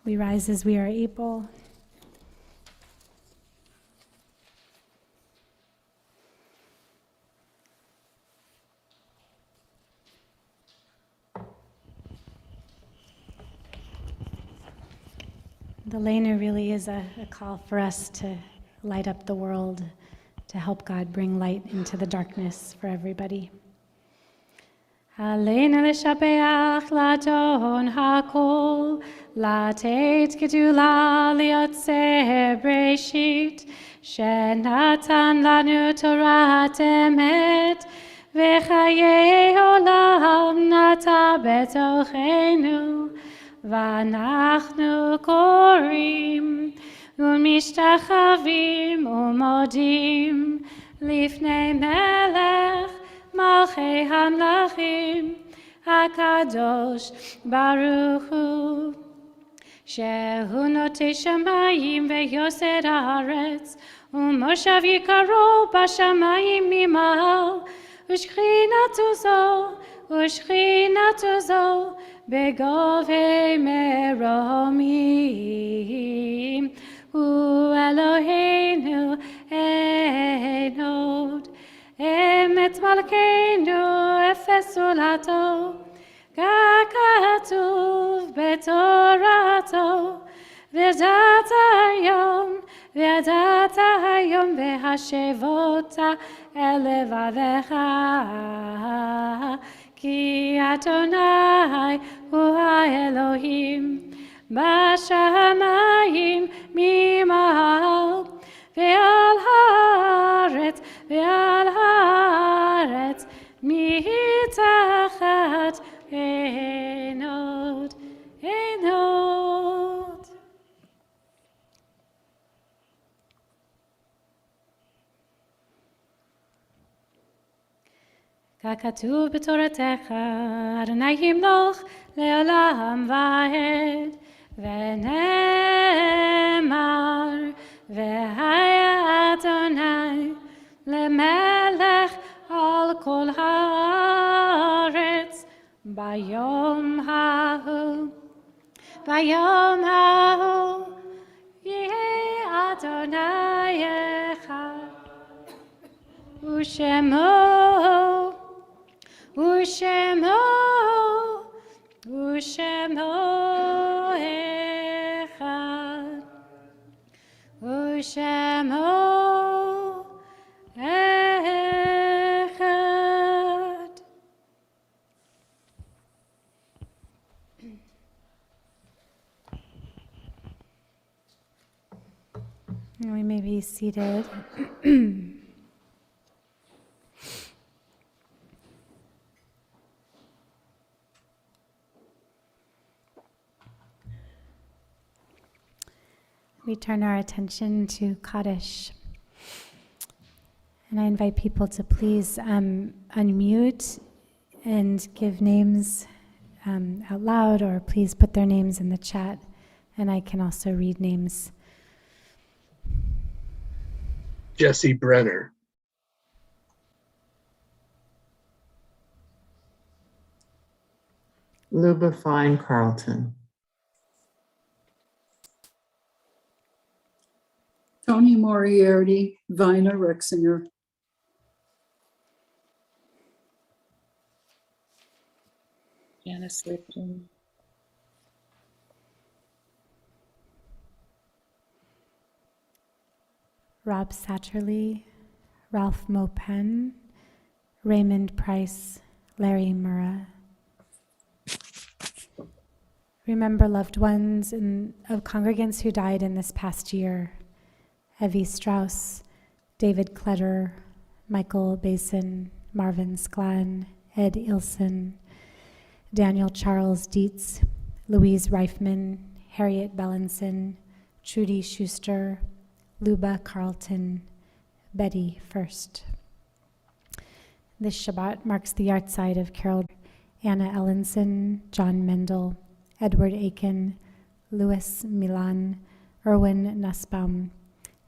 We rise as we are able. The Elenu really is a call for us to light up the world, to help God bring light into the darkness for everybody. Aleinu l'shabeach l'adon hakol, לתת גדולה ליוצר בראשית, שנתן לנו תורת אמת, וחיי עולם נטע בתוכנו, ואנחנו קוראים ומשתחווים ומודים לפני מלך מלכי המלכים, הקדוש ברוך הוא, שהוא נוטה שמיים ויוסד הארץ, ומושב יקרו בשמיים ממעל, ושכינתו זו בגובה מרומים. הוא אלוהינו אין עוד, אמת מלכנו אפס זולתו, ככתוב בתורתו, וידעת היום והשבות אל לבביך, כי אדוני הוא האלוהים בשמיים ממעל, ועל הארץ מתחת אין עוד. ככתוב בתורתך, אדוני ימלוך לעולם ועד, ונאמר, והיה אדוני למלך על כל הארץ, ביום ההוא יהיה אדוני אחד, ושמו אחד, ושמו אחד. We may be seated. We turn our attention to Kaddish. And I invite people to please unmute and give names out loud, or please put their names in the chat, and I can also read names. Jesse Brenner. Luba Fine Carlton. Moriarty, Vina Rexinger. Janice Lipton. Rob Satterley, Ralph Mopen, Raymond Price, Larry Murrah. Remember loved ones of congregants who died in this past year. Evie Strauss, David Kletter, Michael Basin, Marvin Sklan, Ed Ilson, Daniel Charles Dietz, Louise Reifman, Harriet Bellinson, Trudy Schuster, Luba Carlton, Betty First. This Shabbat marks the yahrzeit of Carol, Anna Ellenson, John Mendel, Edward Aiken, Louis Milan, Erwin Nussbaum,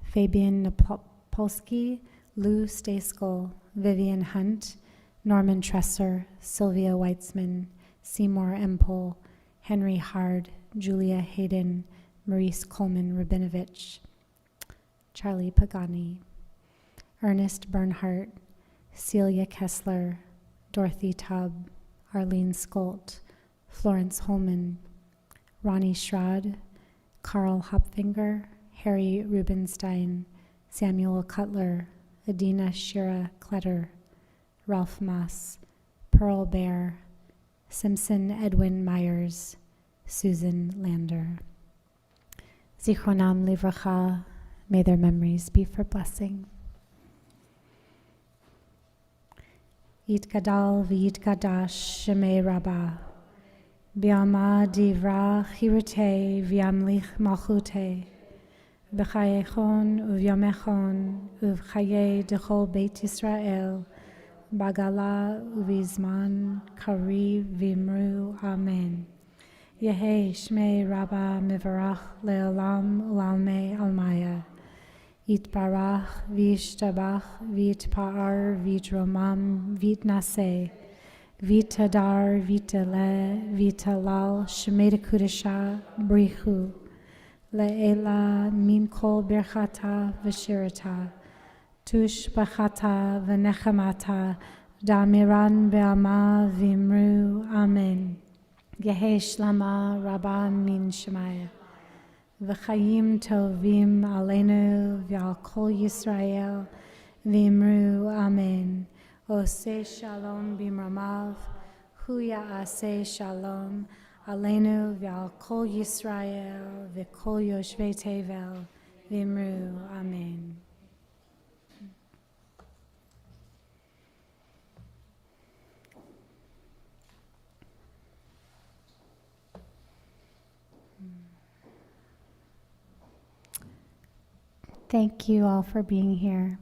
Fabian Napolsky, Lou Staskell, Vivian Hunt, Norman Tresser, Sylvia Weitzman, Seymour Empole, Henry Hard, Julia Hayden, Maurice Coleman Rabinovich, Charlie Pagani, Ernest Bernhardt, Celia Kessler, Dorothy Tubb, Arlene Skolt, Florence Holman, Ronnie Schrod, Carl Hopfinger, Harry Rubenstein, Samuel Cutler, Adina Shira Kletter, Ralph Moss, Pearl Bear, Simpson Edwin Myers, Susan Lander. Zichronam livracha, may their memories be for blessing. Yitgadal v'yitgadash shemei rabbah, bi'ama divra chirute v'yamlich malchute, b'chayechon uvyamechon uv'chaye dechol beit Yisrael, bagala uvizman kari v'imru amen. Yehei shmei rabba mivarach le'olam u'almei almaya. Yitbarach v'yishtabach v'yitpa'ar v'yitromam v'yitnaseh v'yitadar v'yitale v'yitalal shemei kudesha brichu le'ela min kol birchata v'shirata tush b'chata v'nechamata damiran be'ama v'imru amen. Yehei shlama rabba min shemaya. V'chayim tovim aleinu v'al kol Yisrael v'imru amen. Oseh shalom b'mramav hu ya'aseh shalom aleinu v'al kol Yisrael v'kol yoshvei tevel v'imru amen. Thank you all for being here.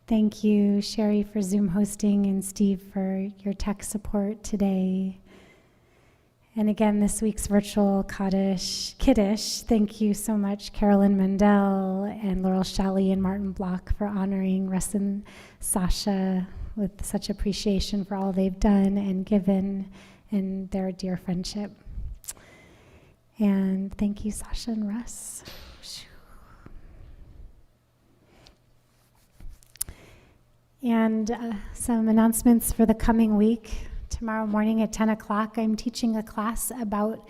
Thank you, Sherry, for Zoom hosting, and Steve for your tech support today. And again, this week's virtual Kiddush, thank you so much, Carolyn Mendel and Laurel Shalley and Martin Block, for honoring Russ and Sasha with such appreciation for all they've done and given and their dear friendship. And thank you, Sasha and Russ. And some announcements for the coming week. Tomorrow morning at 10 o'clock, I'm teaching a class about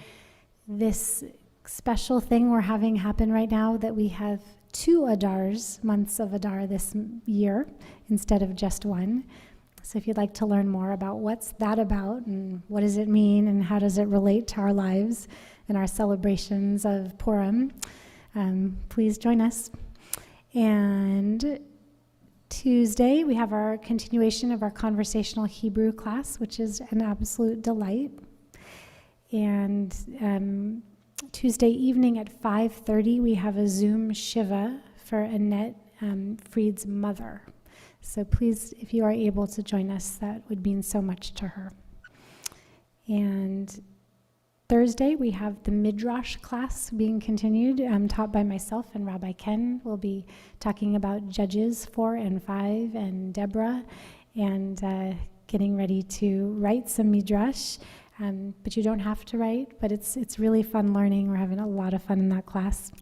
this special thing we're having happen right now, that we have 2 Adars, months of Adar this year, instead of just one. So if you'd like to learn more about what's that about and what does it mean and how does it relate to our lives and our celebrations of Purim, please join us. And Tuesday, we have our continuation of our conversational Hebrew class, which is an absolute delight. And Tuesday evening at 5:30, we have a Zoom Shiva for Annette Freed's mother. So please, if you are able to join us, that would mean so much to her. And Thursday, we have the Midrash class being continued, taught by myself and Rabbi Ken. We'll be talking about Judges 4 and 5 and Deborah, and getting ready to write some Midrash. But you don't have to write, but it's really fun learning. We're having a lot of fun in that class.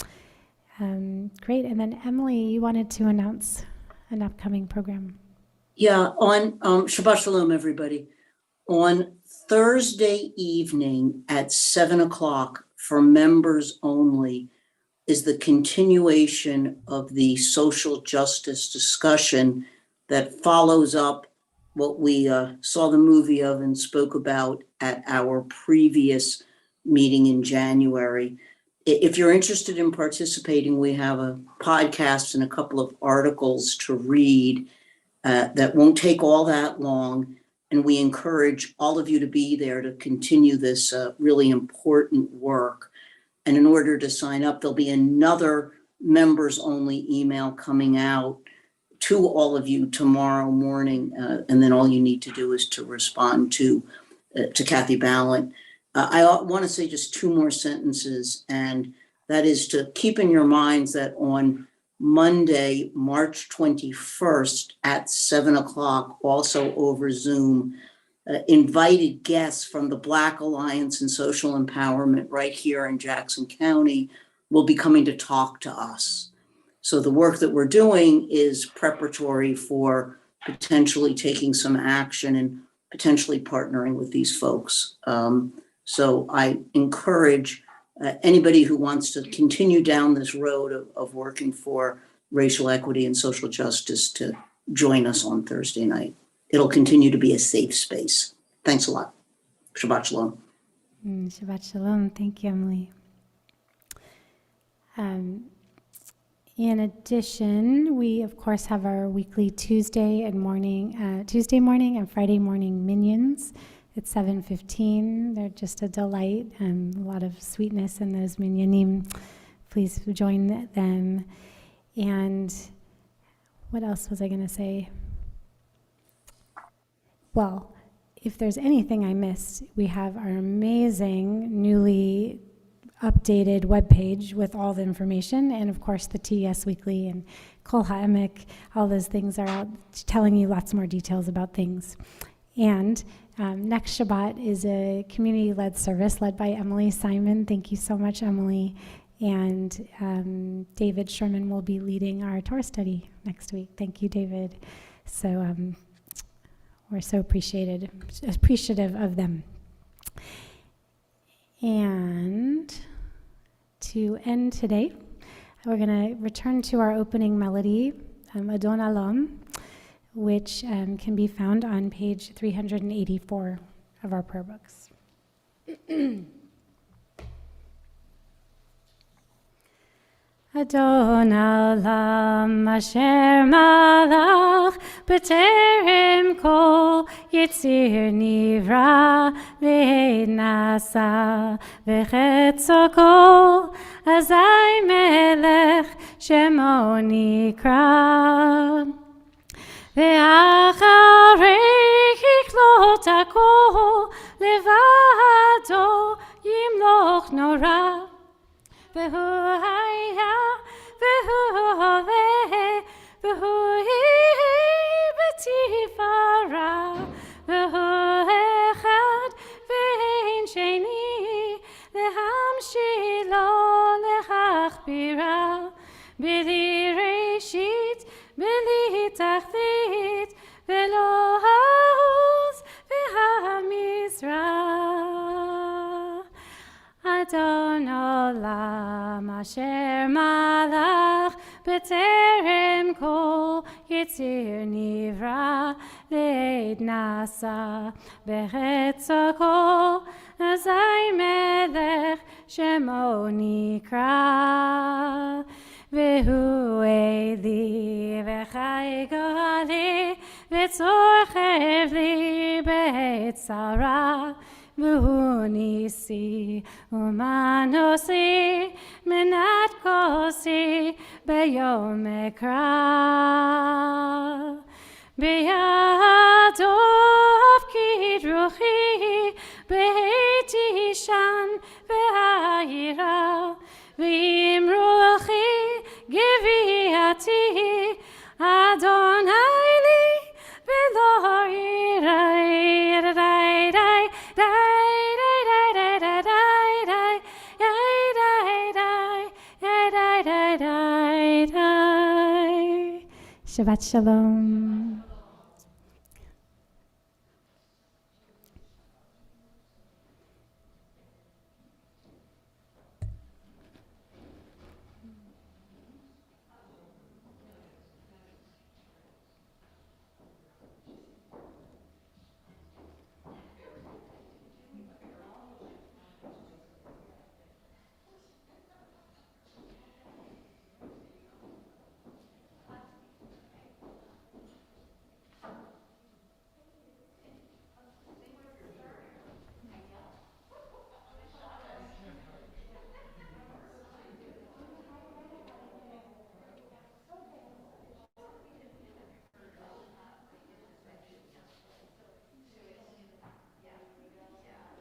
Great. And then Emily, you wanted to announce an upcoming program. Yeah, on Shabbat Shalom, everybody. On Thursday evening at 7:00 for members only is the continuation of the social justice discussion that follows up what we saw the movie of and spoke about at our previous meeting in January. If you're interested in participating, we have a podcast and a couple of articles to read that won't take all that long. And we encourage all of you to be there to continue this really important work. And in order to sign up, there'll be another members only email coming out to all of you tomorrow morning. And then all you need to do is to respond to Kathy Ballant. I want to say just two more sentences, and that is to keep in your minds that on Monday, March 21st at 7:00, also over Zoom, invited guests from the Black Alliance and Social Empowerment right here in Jackson County will be coming to talk to us. So the work that we're doing is preparatory for potentially taking some action and potentially partnering with these folks. So I encourage anybody who wants to continue down this road of working for racial equity and social justice to join us on Thursday night. It'll continue to be a safe space. Thanks a lot. Shabbat Shalom. Shabbat Shalom. Thank you, Emily. In addition, we of course have our weekly Tuesday morning and Friday morning minions at 7:15. They're just a delight and a lot of sweetness in those minyanim. Please join them. And what else was I going to say? Well, if there's anything I missed, we have our amazing newly updated webpage with all the information, and of course the TES Weekly and Kol Emek. All those things are out telling you lots more details about things. And next Shabbat is a community-led service led by Emily Simon. Thank you so much, Emily. And David Sherman will be leading our Torah study next week. Thank you, David. So we're so appreciative of them. And to end today, we're going to return to our opening melody, Adon Alam, which can be found on page 384 of our prayer books. Adon Alam asher malach b'terem kol yitzir nivra le'ed nasa v'chetzo kol azai melech shemo nikra ve'acharei kiklot hakol levado yimloch nora Vehu haya, vehu hove, vehu betifara, vehu echad, vein sheni, lehamshilo, lechachbira, bili reshit, bili tachlit, velo haoz, vehamizrah. Adon Olam asher malach b'terem kol yitzir nivra le'ed nasa b'chetzo kol azai melech shemo nikra vehu eli v'chai gali v'tzorchev li b'etzara Vuhu nisi umanosi menat kosi beyom ekra beyadov kidruchi beiti shan ve'ayira v'imruchi geviati Adonai li v'lo yirai Shabbat Shalom.